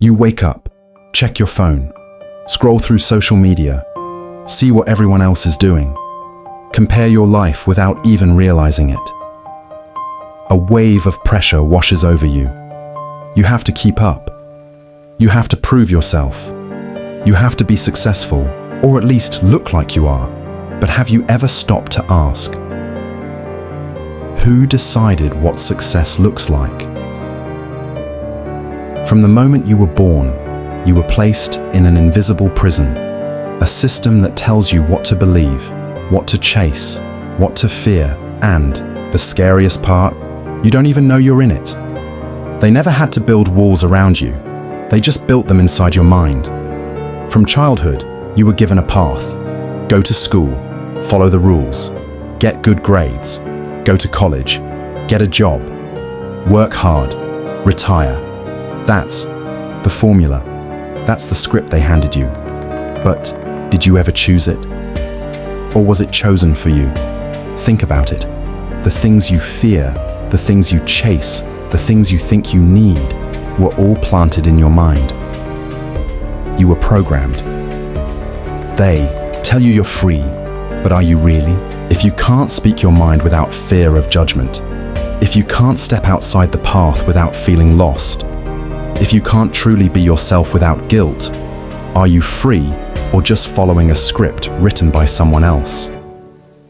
You wake up, check your phone, scroll through social media, see what everyone else is doing, compare your life without even realizing it. A wave of pressure washes over you. You have to keep up. You have to prove yourself. You have to be successful, or at least look like you are. But have you ever stopped to ask, who decided what success looks like? From the moment you were born, you were placed in an invisible prison, a system that tells you what to believe, what to chase, what to fear, and, the scariest part, you don't even know you're in it. They never had to build walls around you. They just built them inside your mind. From childhood, you were given a path. Go to school, follow the rules, get good grades, go to college, get a job, work hard, retire. That's the formula. That's the script they handed you. But did you ever choose it? Or was it chosen for you? Think about it. The things you fear, the things you chase, the things you think you need, were all planted in your mind. You were programmed. They tell you you're free, but are you really? If you can't speak your mind without fear of judgment, if you can't step outside the path without feeling lost, if you can't truly be yourself without guilt, are you free or just following a script written by someone else?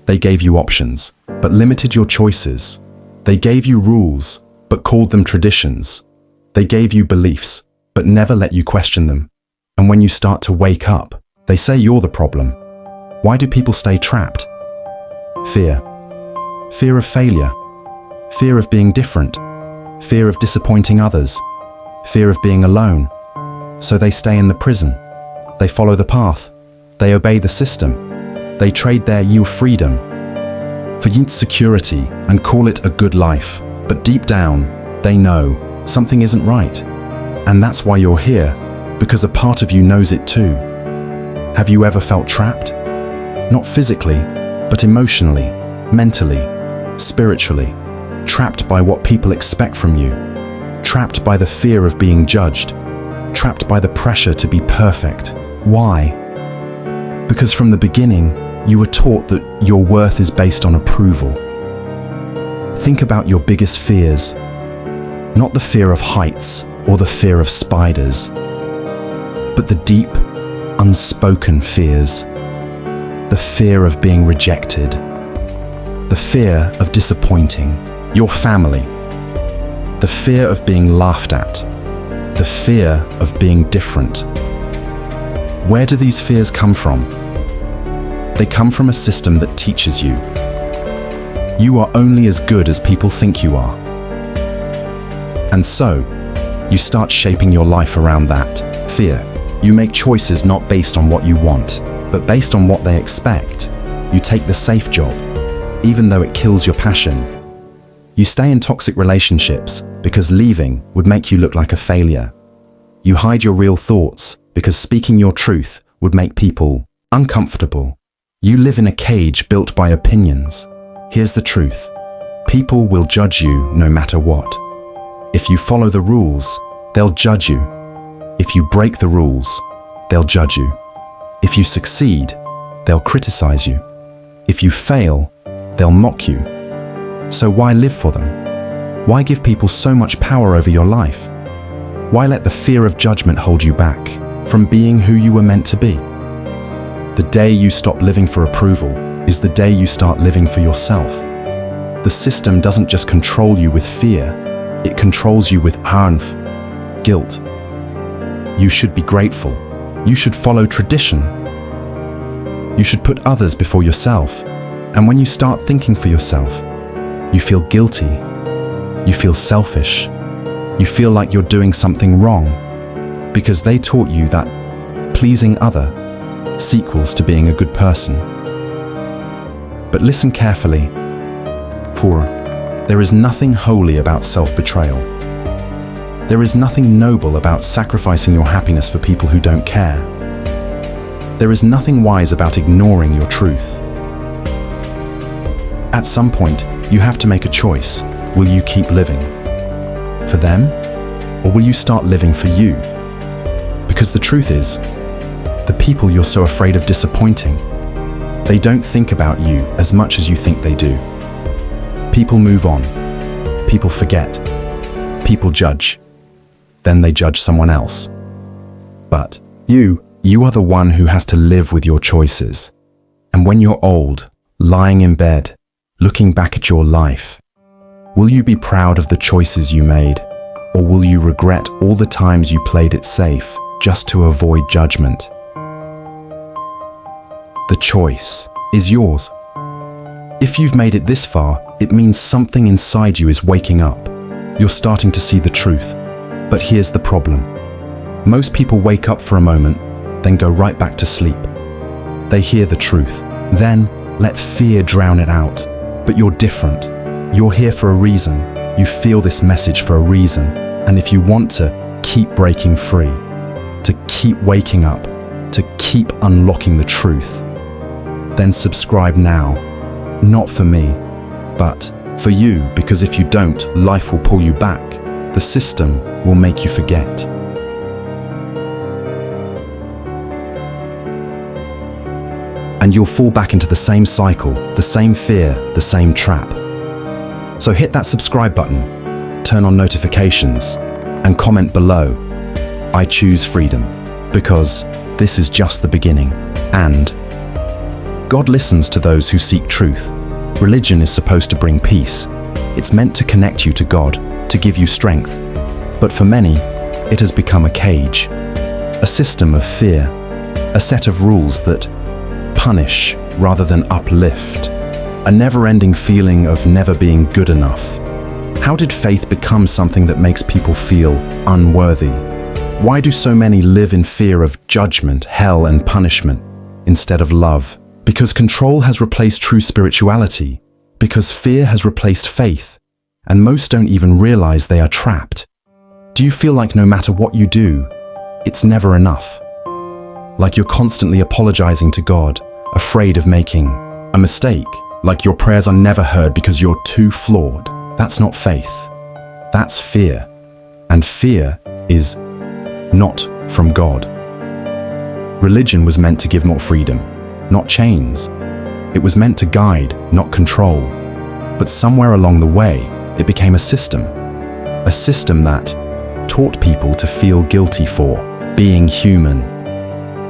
They gave you options, but limited your choices. They gave you rules, but called them traditions. They gave you beliefs, but never let you question them. And when you start to wake up, they say you're the problem. Why do people stay trapped? Fear. Fear of failure. Fear of being different. Fear of disappointing others. Fear of being alone. So they stay in the prison. They follow the path. They obey the system. They trade their freedom for security and call it a good life. But deep down, they know something isn't right. And that's why you're here, because a part of you knows it too. Have you ever felt trapped? Not physically, but emotionally, mentally, spiritually. Trapped by what people expect from you. Trapped by the fear of being judged. Trapped by the pressure to be perfect. Why? Because from the beginning, you were taught that your worth is based on approval. Think about your biggest fears. Not the fear of heights or the fear of spiders, but the deep, unspoken fears. The fear of being rejected. The fear of disappointing your family. The fear of being laughed at. The fear of being different. Where do these fears come from? They come from a system that teaches you. You are only as good as people think you are. And so, you start shaping your life around that fear. You make choices not based on what you want, but based on what they expect. You take the safe job, even though it kills your passion. You stay in toxic relationships because leaving would make you look like a failure. You hide your real thoughts because speaking your truth would make people uncomfortable. You live in a cage built by opinions. Here's the truth. People will judge you no matter what. If you follow the rules, they'll judge you. If you break the rules, they'll judge you. If you succeed, they'll criticize you. If you fail, they'll mock you. So why live for them? Why give people so much power over your life? Why let the fear of judgment hold you back from being who you were meant to be? The day you stop living for approval is the day you start living for yourself. The system doesn't just control you with fear, it controls you with guilt. You should be grateful. You should follow tradition. You should put others before yourself. And when you start thinking for yourself, you feel guilty. You feel selfish. You feel like you're doing something wrong because they taught you that pleasing other equals to being a good person. But listen carefully, for there is nothing holy about self-betrayal. There is nothing noble about sacrificing your happiness for people who don't care. There is nothing wise about ignoring your truth. At some point, you have to make a choice. Will you keep living for them, or will you start living for you? Because the truth is, the people you're so afraid of disappointing, they don't think about you as much as you think they do. People move on. People forget. People judge. Then they judge someone else. But you are the one who has to live with your choices. And when you're old, lying in bed, looking back at your life, will you be proud of the choices you made, or will you regret all the times you played it safe just to avoid judgment? The choice is yours. If you've made it this far, it means something inside you is waking up. You're starting to see the truth. But here's the problem. Most people wake up for a moment, then go right back to sleep. They hear the truth, then let fear drown it out. But you're different. You're here for a reason. You feel this message for a reason. And if you want to keep breaking free, to keep waking up, to keep unlocking the truth, then subscribe now. Not for me, but for you, because if you don't, life will pull you back. The system will make you forget. And you'll fall back into the same cycle, the same fear, the same trap. So hit that subscribe button, turn on notifications, and comment below, I choose freedom, because this is just the beginning. And God listens to those who seek truth. Religion is supposed to bring peace. It's meant to connect you to God, to give you strength. But for many, it has become a cage, a system of fear, a set of rules that punish rather than uplift, a never-ending feeling of never being good enough. How did faith become something that makes people feel unworthy? Why do so many live in fear of judgment, hell, and punishment instead of love? Because control has replaced true spirituality, because fear has replaced faith, and most don't even realize they are trapped. Do you feel like no matter what you do, it's never enough? Like you're constantly apologizing to God, afraid of making a mistake, like your prayers are never heard because you're too flawed? That's not faith. That's fear. And fear is not from God. Religion was meant to give more freedom, not chains. It was meant to guide, not control. But somewhere along the way, it became a system that taught people to feel guilty for being human.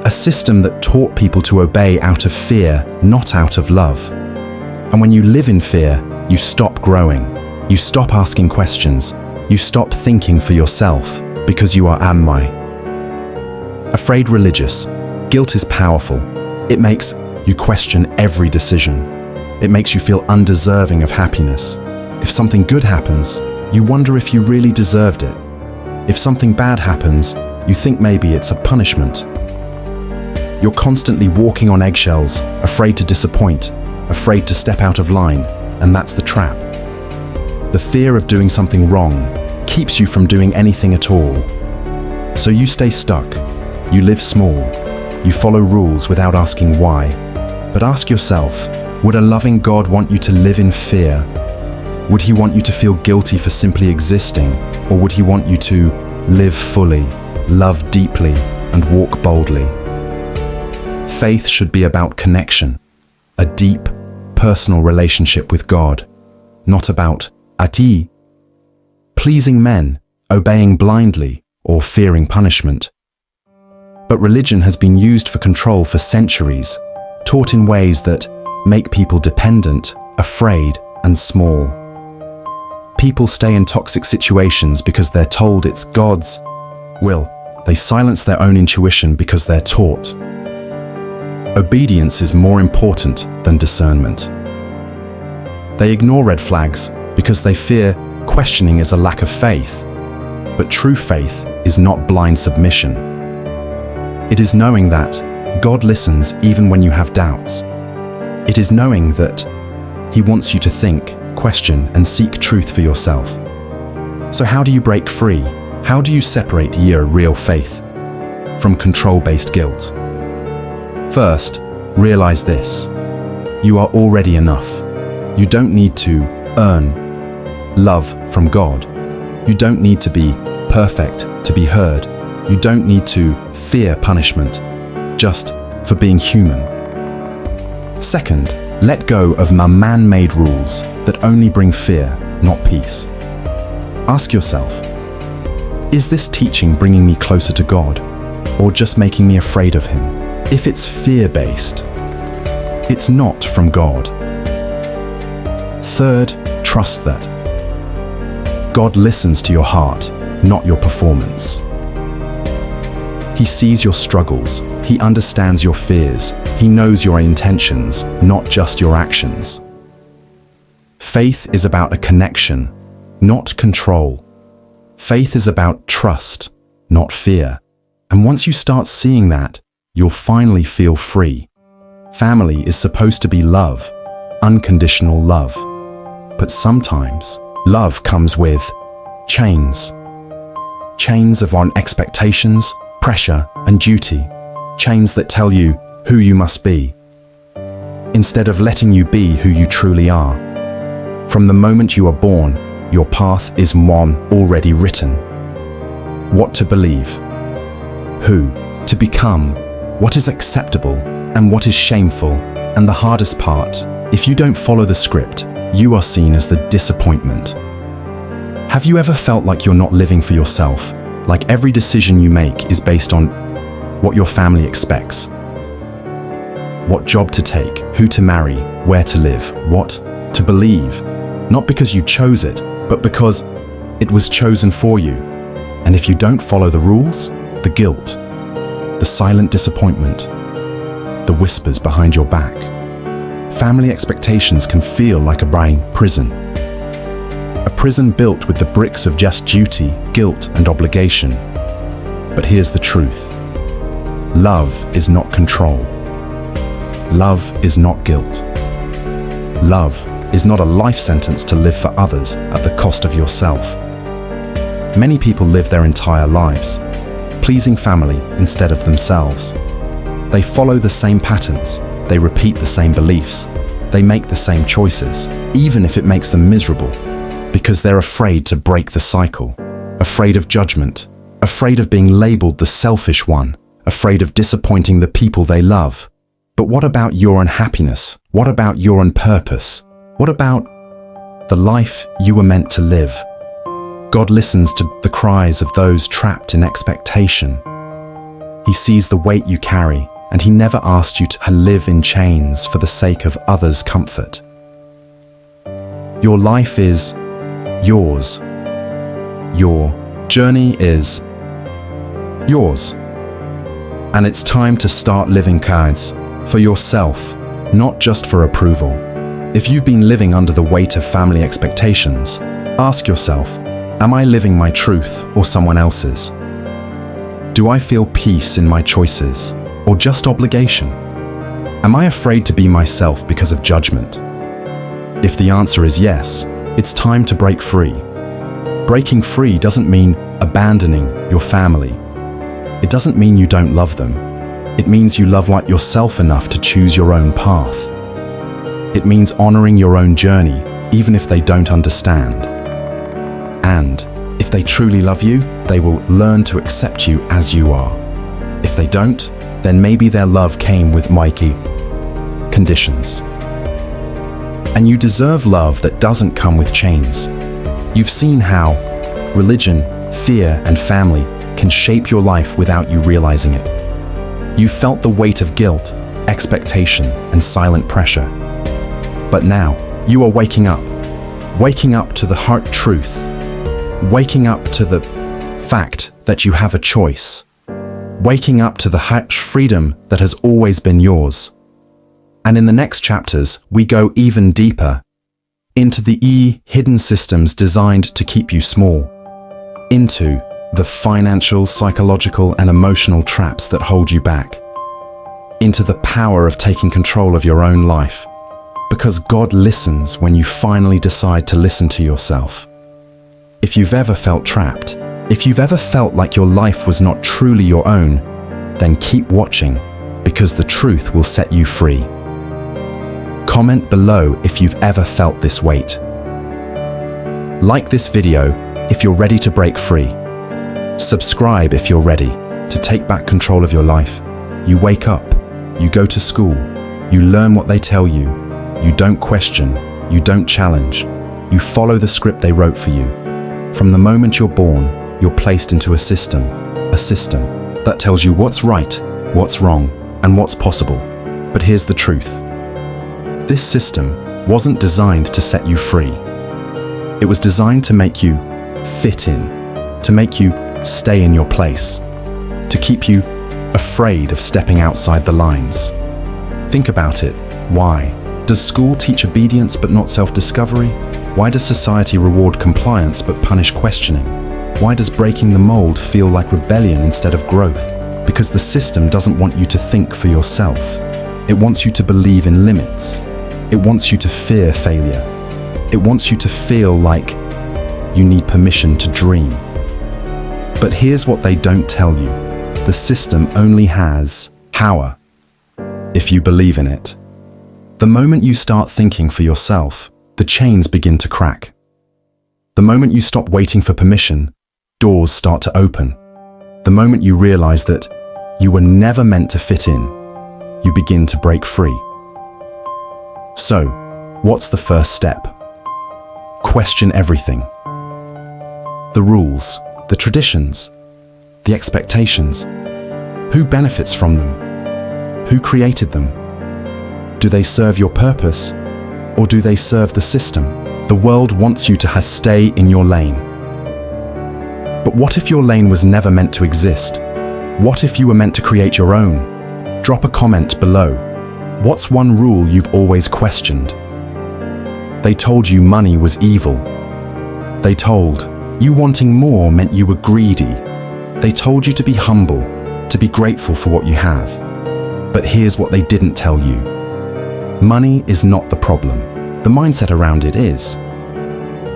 A system that taught people to obey out of fear, not out of love. And when you live in fear, you stop growing. You stop asking questions. You stop thinking for yourself because you are am I. Afraid religious. Guilt is powerful. It makes you question every decision. It makes you feel undeserving of happiness. If something good happens, you wonder if you really deserved it. If something bad happens, you think maybe it's a punishment. You're constantly walking on eggshells, afraid to disappoint, afraid to step out of line, and that's the trap. The fear of doing something wrong keeps you from doing anything at all. So you stay stuck. You live small. You follow rules without asking why. But ask yourself, would a loving God want you to live in fear? Would he want you to feel guilty for simply existing? Or would he want you to live fully, love deeply, and walk boldly? Faith should be about connection, a deep, personal relationship with God, not about ati, pleasing men, obeying blindly, or fearing punishment. But religion has been used for control for centuries, taught in ways that make people dependent, afraid, and small. People stay in toxic situations because they're told it's God's will. They silence their own intuition because they're taught. Obedience is more important than discernment. They ignore red flags because they fear questioning is a lack of faith. But true faith is not blind submission. It is knowing that God listens even when you have doubts. It is knowing that He wants you to think, question, and seek truth for yourself. So how do you break free? How do you separate your real faith from control-based guilt? First, realize this. You are already enough. You don't need to earn love from God. You don't need to be perfect to be heard. You don't need to fear punishment, just for being human. Second, let go of man-made rules that only bring fear, not peace. Ask yourself, is this teaching bringing me closer to God, or just making me afraid of Him? If it's fear-based, it's not from God. Third, trust that God listens to your heart, not your performance. He sees your struggles, He understands your fears, He knows your intentions, not just your actions. Faith is about a connection, not control. Faith is about trust, not fear. And once you start seeing that, you'll finally feel free. Family is supposed to be love, unconditional love. But sometimes, love comes with chains. Chains of on expectations, pressure, and duty. Chains that tell you who you must be, instead of letting you be who you truly are. From the moment you are born, your path is one already written. What to believe, who to become, what is acceptable and what is shameful, and the hardest part, if you don't follow the script, you are seen as the disappointment. Have you ever felt like you're not living for yourself, like every decision you make is based on what your family expects? What job to take, who to marry, where to live, what to believe, not because you chose it, but because it was chosen for you. And if you don't follow the rules, the guilt, the silent disappointment, the whispers behind your back. Family expectations can feel like a brain prison. A prison built with the bricks of just duty, guilt, and obligation. But here's the truth. Love is not control. Love is not guilt. Love is not a life sentence to live for others at the cost of yourself. Many people live their entire lives, pleasing family instead of themselves. They follow the same patterns, they repeat the same beliefs, they make the same choices, even if it makes them miserable, because they're afraid to break the cycle, afraid of judgment, afraid of being labeled the selfish one, afraid of disappointing the people they love. But what about your unhappiness? What about your purpose? What about the life you were meant to live? God listens to the cries of those trapped in expectation. He sees the weight you carry, and He never asked you to live in chains for the sake of others' comfort. Your life is yours. Your journey is yours. And it's time to start living cards for yourself, not just for approval. If you've been living under the weight of family expectations, ask yourself, am I living my truth or someone else's? Do I feel peace in my choices or just obligation? Am I afraid to be myself because of judgment? If the answer is yes, it's time to break free. Breaking free doesn't mean abandoning your family. It doesn't mean you don't love them. It means you love like yourself enough to choose your own path. It means honoring your own journey, even if they don't understand. And if they truly love you, they will learn to accept you as you are. If they don't, then maybe their love came with Mikey conditions. And you deserve love that doesn't come with chains. You've seen how religion, fear, and family can shape your life without you realizing it. You felt the weight of guilt, expectation, and silent pressure. But now, you are waking up to the heart truth, waking up to the fact that you have a choice, waking up to the heart freedom that has always been yours. And in the next chapters, we go even deeper into the hidden systems designed to keep you small, into the financial, psychological, and emotional traps that hold you back, into the power of taking control of your own life. Because God listens when you finally decide to listen to yourself. If you've ever felt trapped, if you've ever felt like your life was not truly your own, then keep watching, because the truth will set you free. Comment below if you've ever felt this weight. Like this video if you're ready to break free. Subscribe if you're ready. to take back control of your life. You wake up, you go to school, you learn what they tell you, you don't question, you don't challenge, you follow the script they wrote for you. From the moment you're born, you're placed into a system that tells you what's right, what's wrong, and what's possible. But here's the truth. This system wasn't designed to set you free. It was designed to make you fit in, to make you stay in your place, to keep you afraid of stepping outside the lines. Think about it. Why? Does school teach obedience but not self-discovery? Why does society reward compliance but punish questioning? Why does breaking the mold feel like rebellion instead of growth? Because the system doesn't want you to think for yourself. It wants you to believe in limits. It wants you to fear failure. It wants you to feel like you need permission to dream. But here's what they don't tell you. The system only has power if you believe in it. The moment you start thinking for yourself, the chains begin to crack. The moment you stop waiting for permission, doors start to open. The moment you realize that you were never meant to fit in, you begin to break free. So, what's the first step? Question everything. The rules, the traditions, the expectations. Who benefits from them? Who created them? Do they serve your purpose, or do they serve the system? The world wants you to stay in your lane. But what if your lane was never meant to exist? What if you were meant to create your own? Drop a comment below. What's one rule you've always questioned? They told you money was evil. They told you wanting more meant you were greedy. They told you to be humble, to be grateful for what you have. But here's what they didn't tell you. Money is not the problem. The mindset around it is.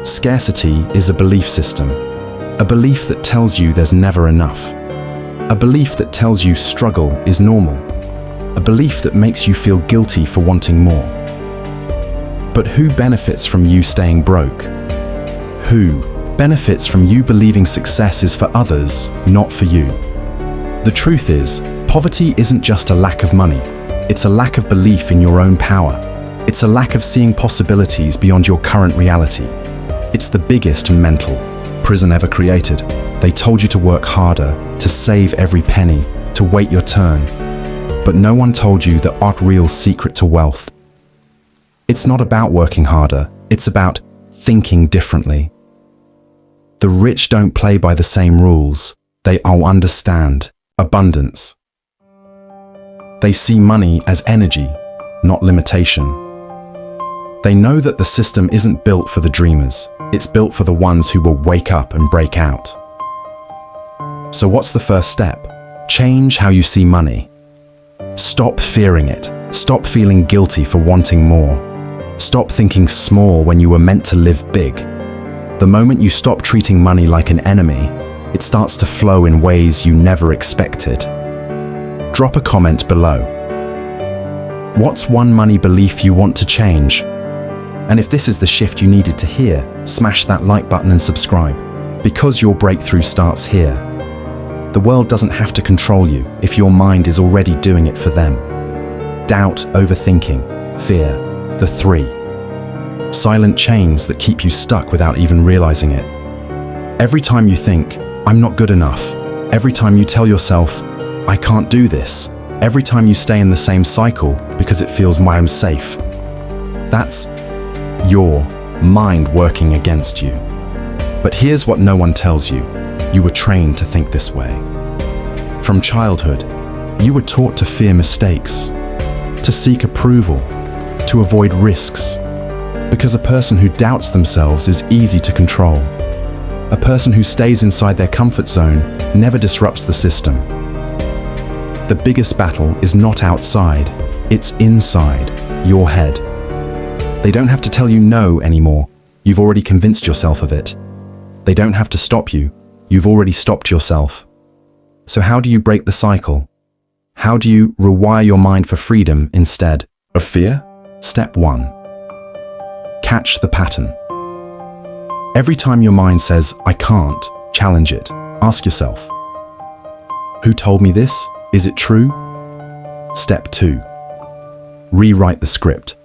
Scarcity is a belief system. A belief that tells you there's never enough. A belief that tells you struggle is normal. A belief that makes you feel guilty for wanting more. But who benefits from you staying broke? Who benefits from you believing success is for others, not for you? The truth is, poverty isn't just a lack of money. It's a lack of belief in your own power. It's a lack of seeing possibilities beyond your current reality. It's the biggest mental prison ever created. They told you to work harder, to save every penny, to wait your turn. But no one told you the real secret to wealth. It's not about working harder, it's about thinking differently. The rich don't play by the same rules. They all understand abundance. They see money as energy, not limitation. They know that the system isn't built for the dreamers. It's built for the ones who will wake up and break out. So what's the first step? Change how you see money. Stop fearing it. Stop feeling guilty for wanting more. Stop thinking small when you were meant to live big. The moment you stop treating money like an enemy, it starts to flow in ways you never expected. Drop a comment below. What's one money belief you want to change? And if this is the shift you needed to hear, smash that like button and subscribe, because your breakthrough starts here. The world doesn't have to control you if your mind is already doing it for them. Doubt, overthinking, fear, the three silent chains that keep you stuck without even realizing it. Every time you think, I'm not good enough, every time you tell yourself, I can't do this, every time you stay in the same cycle because it feels I'm safe, that's your mind working against you. But here's what no one tells you. You were trained to think this way. From childhood, you were taught to fear mistakes, to seek approval, to avoid risks. Because a person who doubts themselves is easy to control. A person who stays inside their comfort zone never disrupts the system. The biggest battle is not outside, it's inside your head. They don't have to tell you no anymore. You've already convinced yourself of it. They don't have to stop you. You've already stopped yourself. So how do you break the cycle? How do you rewire your mind for freedom instead of fear? Step 1. Catch the pattern. Every time your mind says, I can't, challenge it. Ask yourself, Who told me this? Is it true? Step 2. Rewrite the script.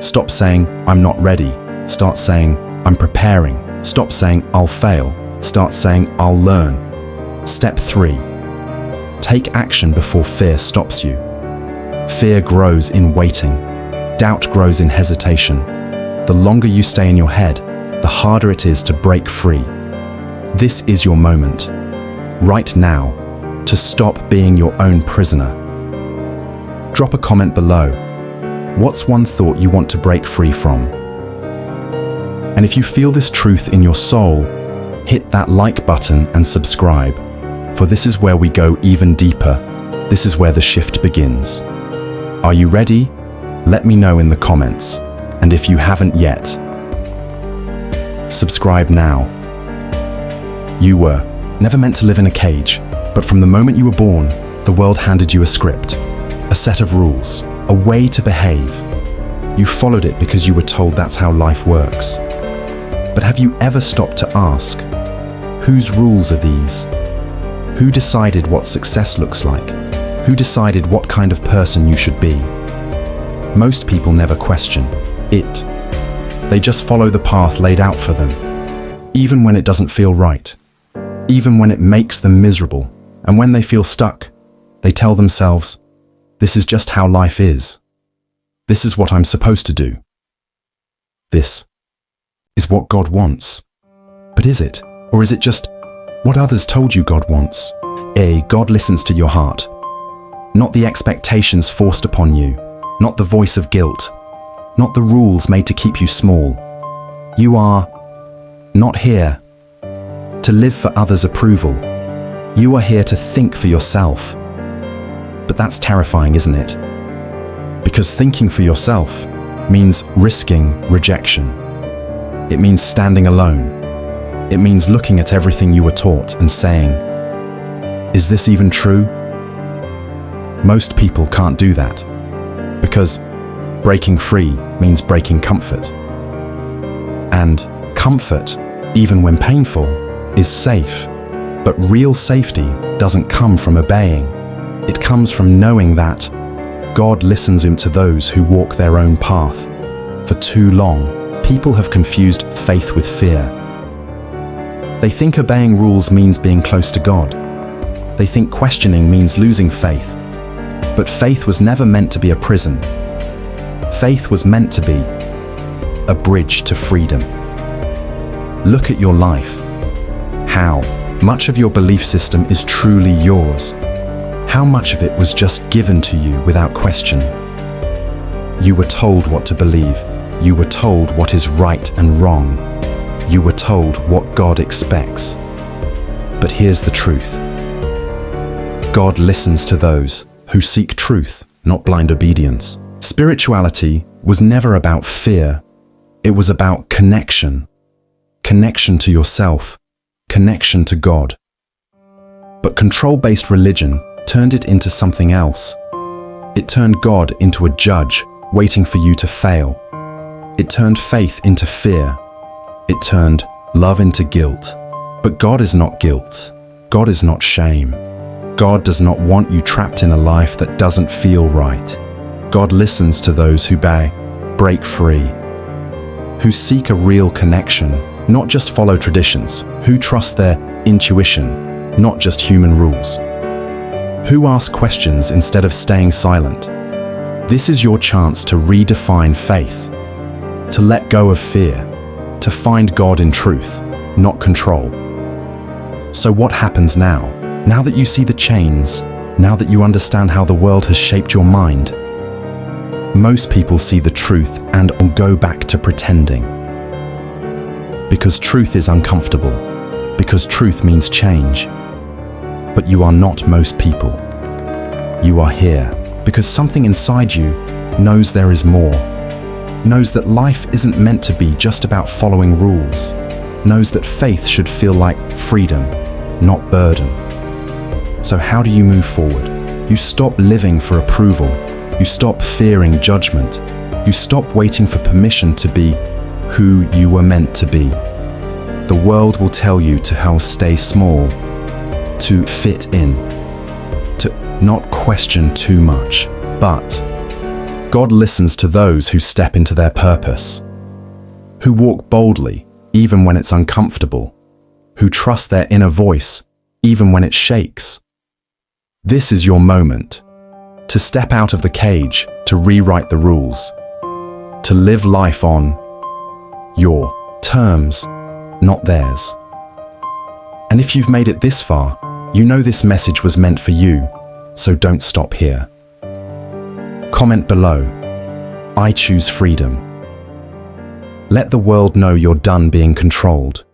Stop saying, I'm not ready. Start saying, I'm preparing. Stop saying, I'll fail. Start saying, I'll learn. Step 3. Take action before fear stops you. Fear grows in waiting. Doubt grows in hesitation. The longer you stay in your head, the harder it is to break free. This is your moment, right now, to stop being your own prisoner. Drop a comment below. What's one thought you want to break free from? And if you feel this truth in your soul, hit that like button and subscribe, for this is where we go even deeper. This is where the shift begins. Are you ready? Let me know in the comments. And if you haven't yet, subscribe now. You were never meant to live in a cage, but from the moment you were born, the world handed you a script, a set of rules, a way to behave. You followed it because you were told that's how life works. But have you ever stopped to ask, whose rules are these? Who decided what success looks like? Who decided what kind of person you should be? Most people never question it. They just follow the path laid out for them, even when it doesn't feel right, even when it makes them miserable. And when they feel stuck, they tell themselves, this is just how life is. This is what I'm supposed to do. This is what God wants. But is it? Or is it just what others told you God wants? God listens to your heart, not the expectations forced upon you, not the voice of guilt, not the rules made to keep you small. You are not here to live for others' approval. You are here to think for yourself. But that's terrifying, isn't it? Because thinking for yourself means risking rejection. It means standing alone. It means looking at everything you were taught and saying, is this even true? Most people can't do that, because breaking free means breaking comfort. And comfort, even when painful, is safe. But real safety doesn't come from obeying. It comes from knowing that God listens to those who walk their own path. For too long, people have confused faith with fear. They think obeying rules means being close to God. They think questioning means losing faith. But faith was never meant to be a prison. Faith was meant to be a bridge to freedom. Look at your life. How much of your belief system is truly yours? How much of it was just given to you without question? You were told what to believe. You were told what is right and wrong. You were told what God expects. But here's the truth. God listens to those who seek truth, not blind obedience. Spirituality was never about fear. It was about connection. Connection to yourself. Connection to God. But control-based religion turned it into something else. It turned God into a judge waiting for you to fail. It turned faith into fear. It turned love into guilt. But God is not guilt. God is not shame. God does not want you trapped in a life that doesn't feel right. God listens to those who break free, who seek a real connection, not just follow traditions, who trust their intuition, not just human rules, who ask questions instead of staying silent. This is your chance to redefine faith, to let go of fear, to find God in truth, not control. So what happens now? Now that you see the chains, now that you understand how the world has shaped your mind, most people see the truth and will go back to pretending. Because truth is uncomfortable, because truth means change. But you are not most people. You are here because something inside you knows there is more, knows that life isn't meant to be just about following rules, knows that faith should feel like freedom, not burden. So how do you move forward? You stop living for approval. You stop fearing judgment. You stop waiting for permission to be who you were meant to be. The world will tell you to stay small, to fit in, to not question too much. But God listens to those who step into their purpose, who walk boldly even when it's uncomfortable, who trust their inner voice even when it shakes. This is your moment to step out of the cage, to rewrite the rules, to live life on your terms, not theirs. And if you've made it this far, you know this message was meant for you, so don't stop here. Comment below, I choose freedom. Let the world know you're done being controlled.